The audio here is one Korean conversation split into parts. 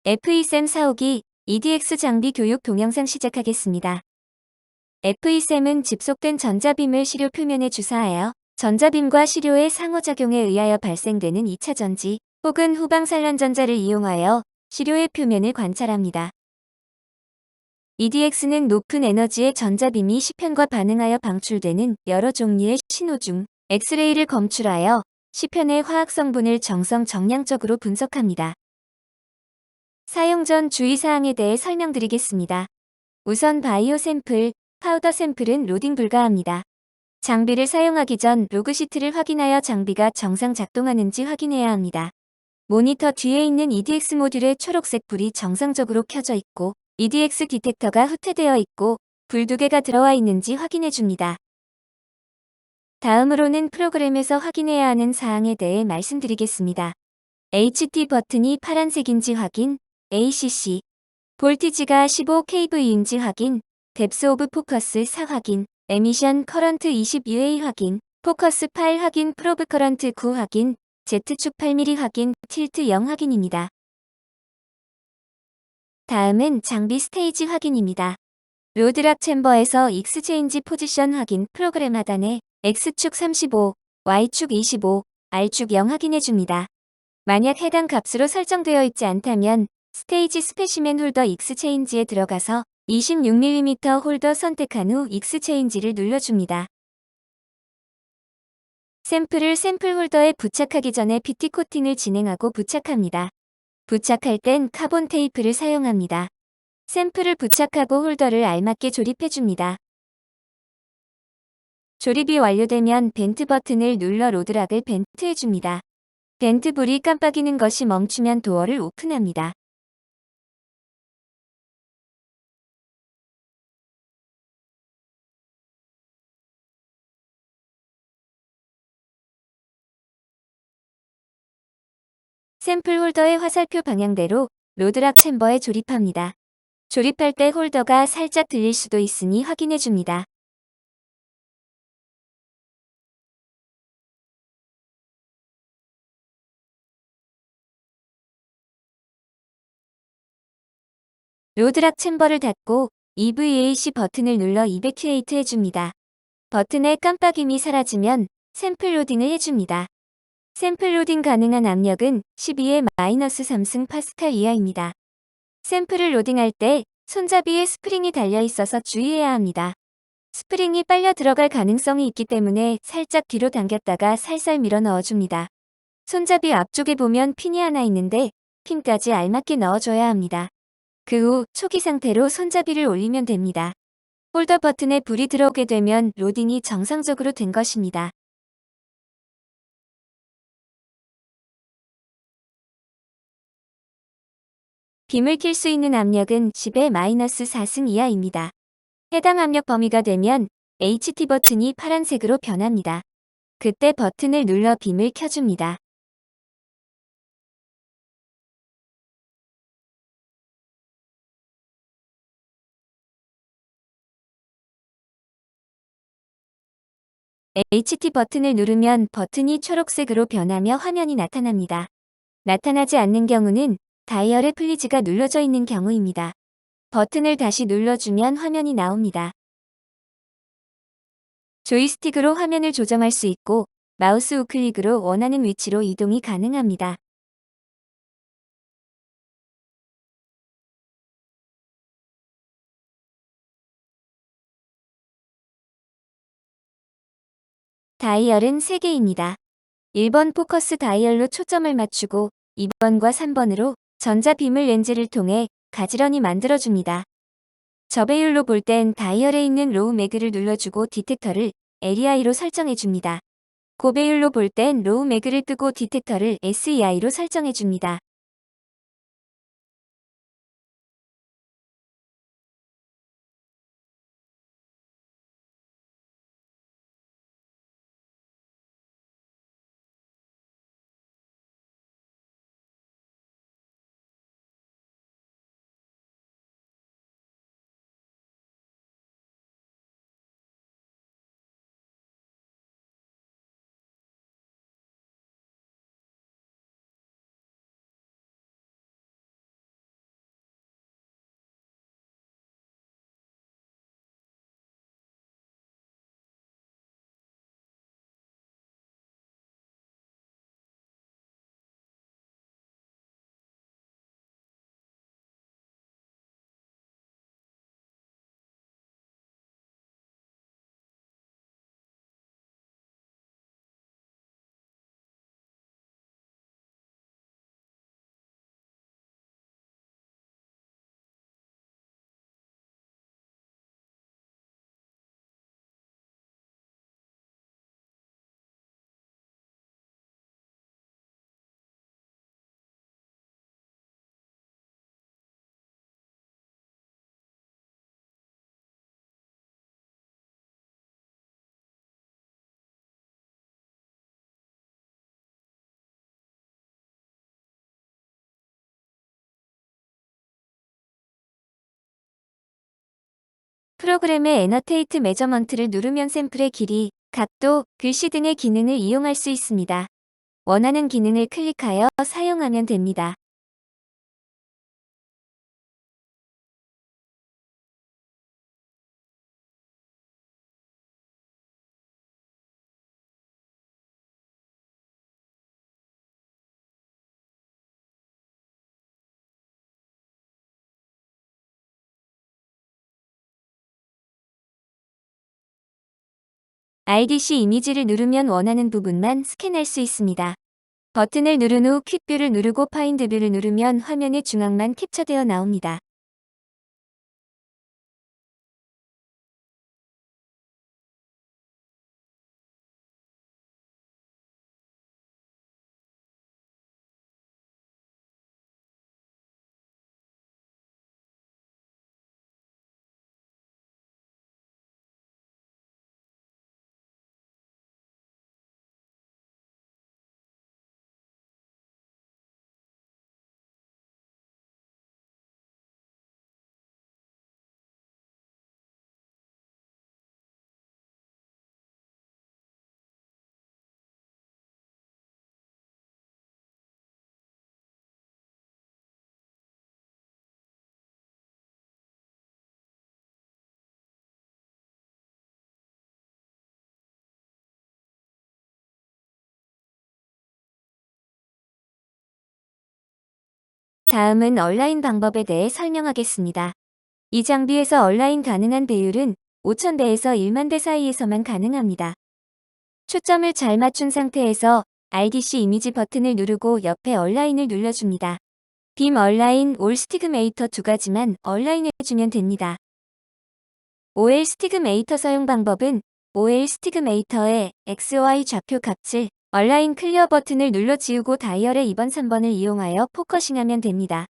FE쌤 4호기 EDX 장비 교육 동영상 시작하겠습니다. FE쌤은 집속된 전자빔을 시료 표면에 주사하여 전자빔과 시료의 상호작용에 의하여 발생되는 2차 전지 혹은 후방 산란전자를 이용하여 시료의 표면을 관찰합니다. EDX는 높은 에너지의 전자빔이 시편과 반응하여 방출되는 여러 종류의 신호 중 엑스레이를 검출하여 시편의 화학 성분을 정량적으로 분석합니다. 사용 전 주의사항에 대해 설명드리겠습니다. 우선 바이오 샘플, 파우더 샘플은 로딩 불가합니다. 장비를 사용하기 전 로그시트를 확인하여 장비가 정상 작동하는지 확인해야 합니다. 모니터 뒤에 있는 EDX 모듈의 초록색 불이 정상적으로 켜져 있고 EDX 디텍터가 후퇴되어 있고 불 2개가 들어와 있는지 확인해 줍니다. 다음으로는 프로그램에서 확인해야 하는 사항에 대해 말씀드리겠습니다. HT 버튼이 파란색인지 확인, ACC, 볼티지가 15kV인지 확인, 뎁스 오브 포커스 4 확인, 에미션 커런트 20 UA 확인, 포커스 8 확인, 프로브 커런트 9 확인, Z축 8mm 확인, 틸트 0 확인입니다. 다음은 장비 스테이지 확인입니다. 로드락 챔버에서 익스체인지 포지션 확인 프로그램 하단에 X축 35, Y축 25, R축 0 확인해 줍니다. 만약 해당 값으로 설정되어 있지 않다면 스테이지 스페시맨 홀더 익스체인지에 들어가서 26mm 홀더 선택한 후 익스체인지를 눌러줍니다. 샘플을 샘플 홀더에 부착하기 전에 PT 코팅을 진행하고 부착합니다. 부착할 땐 카본 테이프를 사용합니다. 샘플을 부착하고 홀더를 알맞게 조립해줍니다. 조립이 완료되면 벤트 버튼을 눌러 로드락을 벤트해줍니다. 벤트 불이 깜빡이는 것이 멈추면 도어를 오픈합니다. 샘플 홀더의 화살표 방향대로 로드락 챔버에 조립합니다. 조립할 때 홀더가 살짝 들릴 수도 있으니 확인해 줍니다. 로드락 챔버를 닫고 EVAC 버튼을 눌러 이베큐에이트 해줍니다. 버튼의 깜빡임이 사라지면 샘플 로딩을 해줍니다. 샘플 로딩 가능한 압력은 12의 -3승 파스칼 이하입니다. 샘플을 로딩할 때 손잡이에 스프링이 달려 있어서 주의해야 합니다. 스프링이 빨려 들어갈 가능성이 있기 때문에 살짝 뒤로 당겼다가 살살 밀어 넣어줍니다. 손잡이 앞쪽에 보면 핀이 하나 있는데 핀까지 알맞게 넣어줘야 합니다. 그 후 초기 상태로 손잡이를 올리면 됩니다. 홀더 버튼에 불이 들어오게 되면 로딩이 정상적으로 된 것입니다. 빔을 킬 수 있는 압력은 10의 -4승 이하입니다. 해당 압력 범위가 되면 HT 버튼이 파란색으로 변합니다. 그때 버튼을 눌러 빔을 켜줍니다. HT 버튼을 누르면 버튼이 초록색으로 변하며 화면이 나타납니다. 나타나지 않는 경우는 다이얼의 플리즈가 눌러져 있는 경우입니다. 버튼을 다시 눌러주면 화면이 나옵니다. 조이스틱으로 화면을 조정할 수 있고 마우스 우클릭으로 원하는 위치로 이동이 가능합니다. 다이얼은 3개입니다. 1번 포커스 다이얼로 초점을 맞추고 2번과 3번으로 전자빔을 렌즈를 통해 가지런히 만들어줍니다. 저배율로 볼 땐 다이얼에 있는 로우 매그를 눌러주고 디텍터를 LEI로 설정해줍니다. 고배율로 볼 땐 로우 매그를 끄고 디텍터를 SEI로 설정해줍니다. 프로그램의 애너테이트 메저먼트를 누르면 샘플의 길이, 각도, 글씨 등의 기능을 이용할 수 있습니다. 원하는 기능을 클릭하여 사용하면 됩니다. IDC 이미지를 누르면 원하는 부분만 스캔할 수 있습니다. 버튼을 누른 후 퀵뷰를 누르고 파인드 뷰를 누르면 화면의 중앙만 캡처되어 나옵니다. 다음은 온라인 방법에 대해 설명하겠습니다. 이 장비에서 온라인 가능한 배율은 5000대에서 1만 대 사이에서만 가능합니다. 초점을 잘 맞춘 상태에서 IDC 이미지 버튼을 누르고 옆에 온라인을 눌러줍니다. 빔 온라인, 올 스티그메이터 두 가지만 온라인해주면 됩니다. OL 스티그메이터 사용 방법은 OL 스티그메이터의 XY 좌표 값을 온라인 클리어 버튼을 눌러 지우고 다이얼의 2번, 3번을 이용하여 포커싱하면 됩니다.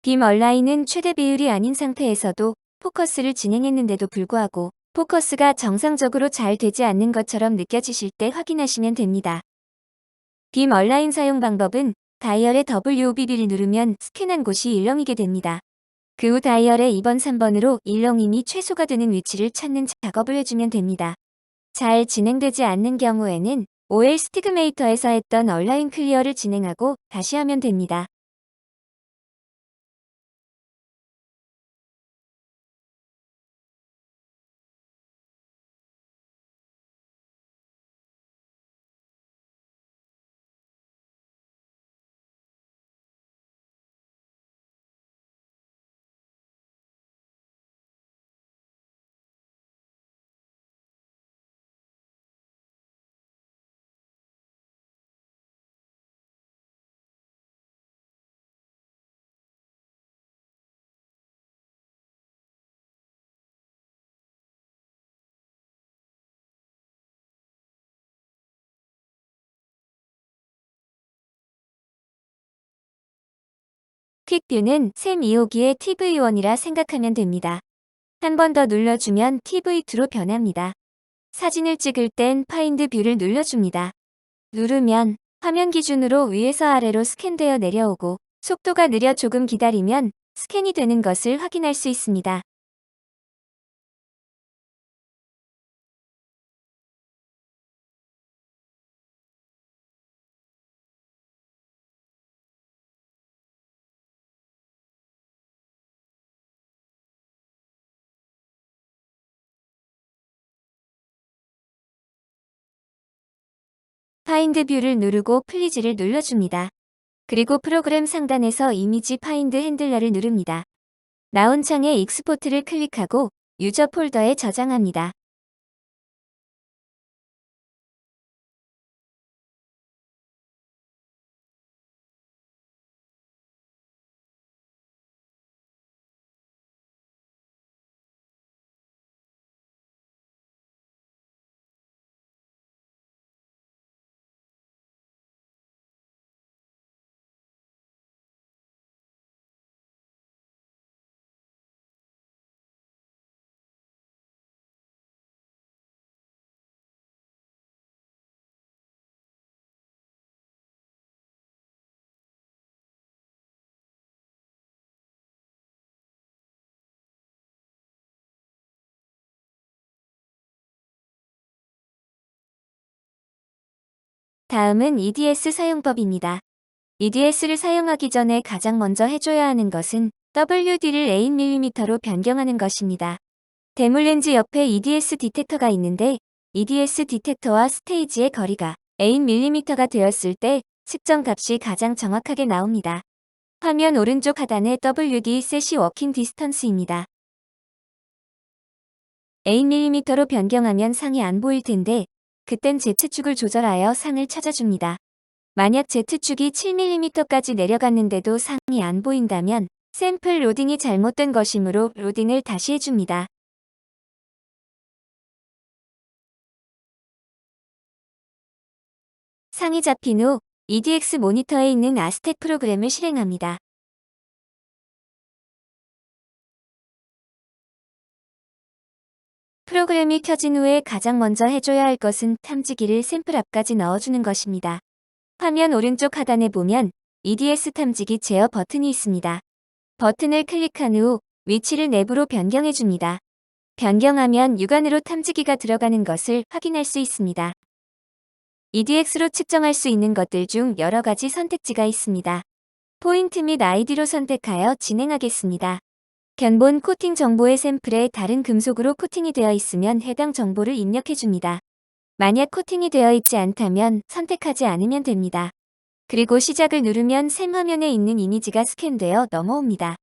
빔 온라인은 최대 비율이 아닌 상태에서도 포커스를 진행했는데도 불구하고 포커스가 정상적으로 잘 되지 않는 것처럼 느껴지실 때 확인하시면 됩니다. 빔 온라인 사용 방법은 다이얼의 WOBB를 누르면 스캔한 곳이 일렁이게 됩니다. 그 후 다이얼의 2번, 3번으로 일렁임이 최소가 되는 위치를 찾는 작업을 해주면 됩니다. 잘 진행되지 않는 경우에는 OL 스티그메이터에서 했던 온라인 클리어를 진행하고 다시 하면 됩니다. 퀵뷰는 샘 2호기의 TV1이라 생각하면 됩니다. 한 번 더 눌러주면 TV2로 변합니다. 사진을 찍을 땐 파인드 뷰를 눌러줍니다. 누르면 화면 기준으로 위에서 아래로 스캔되어 내려오고 속도가 느려 조금 기다리면 스캔이 되는 것을 확인할 수 있습니다. 파인드 뷰를 누르고 플리즈를 눌러줍니다. 그리고 프로그램 상단에서 이미지 파인드 핸들러를 누릅니다. 나온 창에 익스포트를 클릭하고 유저 폴더에 저장합니다. 다음은 EDS 사용법입니다. EDS를 사용하기 전에 가장 먼저 해줘야 하는 것은 WD를 8mm로 변경하는 것입니다. 대물 렌즈 옆에 EDS 디텍터가 있는데 EDS 디텍터와 스테이지의 거리가 8mm가 되었을 때 측정 값이 가장 정확하게 나옵니다. 화면 오른쪽 하단에 WD 셋이 워킹 디스턴스입니다. 8mm로 변경하면 상이 안 보일 텐데 그땐 Z축을 조절하여 상을 찾아줍니다. 만약 Z축이 7mm까지 내려갔는데도 상이 안 보인다면 샘플 로딩이 잘못된 것이므로 로딩을 다시 해줍니다. 상이 잡힌 후 EDX 모니터에 있는 아스텍 프로그램을 실행합니다. 프로그램이 켜진 후에 가장 먼저 해줘야 할 것은 탐지기를 샘플 앞까지 넣어주는 것입니다. 화면 오른쪽 하단에 보면 EDS 탐지기 제어 버튼이 있습니다. 버튼을 클릭한 후 위치를 내부로 변경해줍니다. 변경하면 육안으로 탐지기가 들어가는 것을 확인할 수 있습니다. EDX로 측정할 수 있는 것들 중 여러 가지 선택지가 있습니다. 포인트 및 아이디로 선택하여 진행하겠습니다. 견본 코팅 정보의 샘플에 다른 금속으로 코팅이 되어 있으면 해당 정보를 입력해줍니다. 만약 코팅이 되어 있지 않다면 선택하지 않으면 됩니다. 그리고 시작을 누르면 샘 화면에 있는 이미지가 스캔되어 넘어옵니다.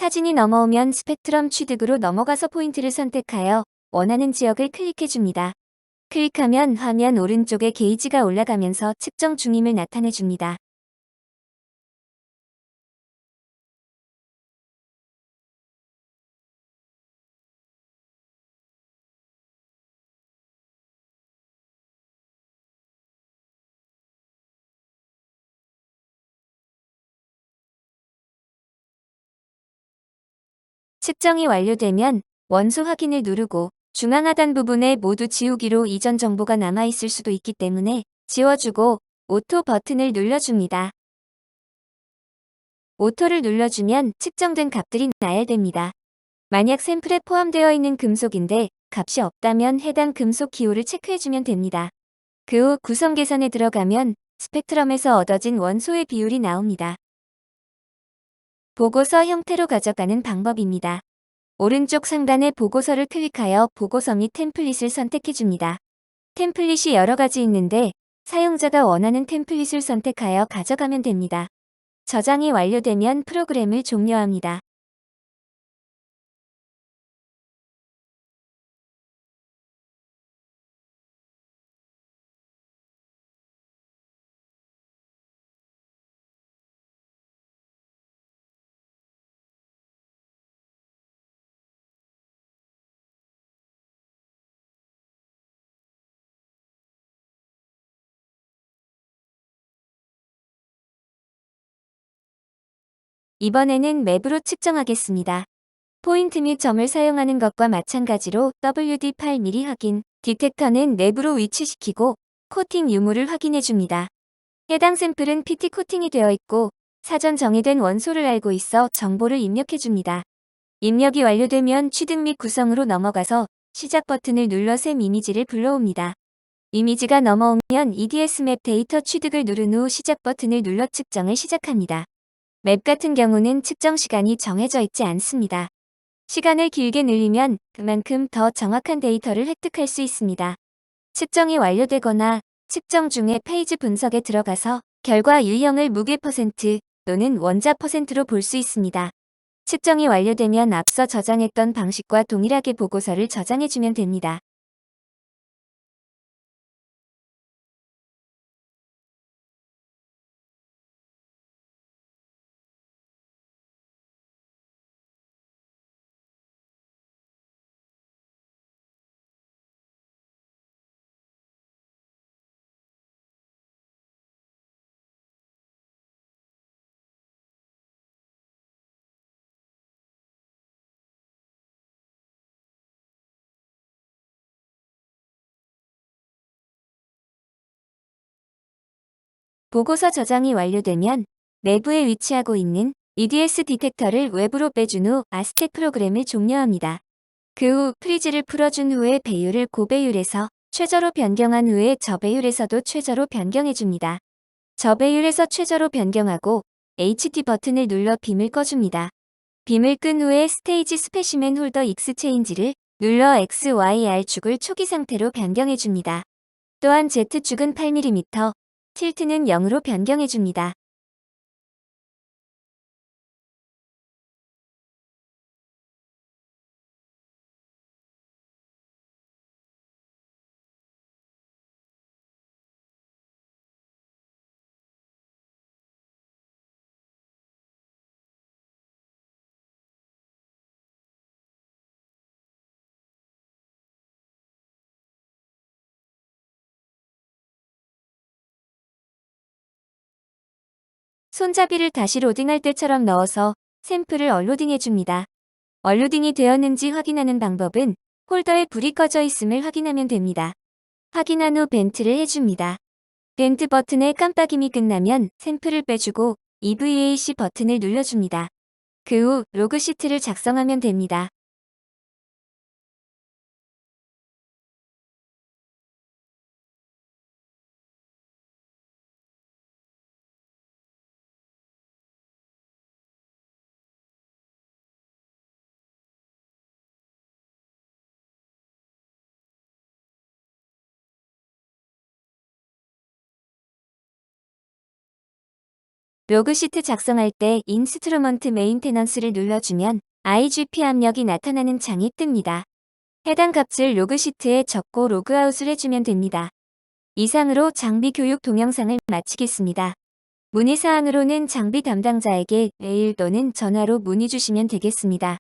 사진이 넘어오면 스펙트럼 취득으로 넘어가서 포인트를 선택하여 원하는 지역을 클릭해줍니다. 클릭하면 화면 오른쪽에 게이지가 올라가면서 측정 중임을 나타내줍니다. 측정이 완료되면 원소 확인을 누르고 중앙 하단 부분에 모두 지우기로 이전 정보가 남아있을 수도 있기 때문에 지워주고 오토 버튼을 눌러줍니다. 오토를 눌러주면 측정된 값들이 나열됩니다. 만약 샘플에 포함되어 있는 금속인데 값이 없다면 해당 금속 기호를 체크해주면 됩니다. 그 후 구성 계산에 들어가면 스펙트럼에서 얻어진 원소의 비율이 나옵니다. 보고서 형태로 가져가는 방법입니다. 오른쪽 상단의 보고서를 클릭하여 보고서 및 템플릿을 선택해줍니다. 템플릿이 여러 가지 있는데 사용자가 원하는 템플릿을 선택하여 가져가면 됩니다. 저장이 완료되면 프로그램을 종료합니다. 이번에는 맵으로 측정하겠습니다. 포인트 및 점을 사용하는 것과 마찬가지로 WD 8mm 확인, 디텍터는 내부로 위치시키고 코팅 유무를 확인해줍니다. 해당 샘플은 PT 코팅이 되어 있고 사전 정의된 원소를 알고 있어 정보를 입력해줍니다. 입력이 완료되면 취득 및 구성으로 넘어가서 시작 버튼을 눌러 샘 이미지를 불러옵니다. 이미지가 넘어오면 EDS 맵 데이터 취득을 누른 후 시작 버튼을 눌러 측정을 시작합니다. 맵 같은 경우는 측정 시간이 정해져 있지 않습니다. 시간을 길게 늘리면 그만큼 더 정확한 데이터를 획득할 수 있습니다. 측정이 완료되거나 측정 중에 페이지 분석에 들어가서 결과 유형을 무게 퍼센트 또는 원자 퍼센트로 볼 수 있습니다. 측정이 완료되면 앞서 저장했던 방식과 동일하게 보고서를 저장해주면 됩니다. 보고서 저장이 완료되면 내부에 위치하고 있는 EDS 디텍터를 외부로 빼준 후 아스텍 프로그램을 종료합니다. 그 후 프리즈를 풀어준 후에 배율을 고배율에서 최저로 변경한 후에 저배율에서도 최저로 변경해줍니다. 저배율에서 최저로 변경하고 HT 버튼을 눌러 빔을 꺼줍니다. 빔을 끈 후에 스테이지 스페시맨 홀더 X체인지를 눌러 XYR축을 초기 상태로 변경해줍니다. 또한 Z축은 8mm, 틸트는 0으로 변경해줍니다. 손잡이를 다시 로딩할 때처럼 넣어서 샘플을 얼로딩해줍니다. 얼로딩이 되었는지 확인하는 방법은 홀더에 불이 꺼져 있음을 확인하면 됩니다. 확인한 후 벤트를 해줍니다. 벤트 버튼의 깜빡임이 끝나면 샘플을 빼주고 EVAC 버튼을 눌러줍니다. 그 후 로그 시트를 작성하면 됩니다. 로그 시트 작성할 때 인스트루먼트 메인테넌스를 눌러주면 IGP 압력이 나타나는 창이 뜹니다. 해당 값을 로그 시트에 적고 로그아웃을 해주면 됩니다. 이상으로 장비 교육 동영상을 마치겠습니다. 문의사항으로는 장비 담당자에게 메일 또는 전화로 문의 주시면 되겠습니다.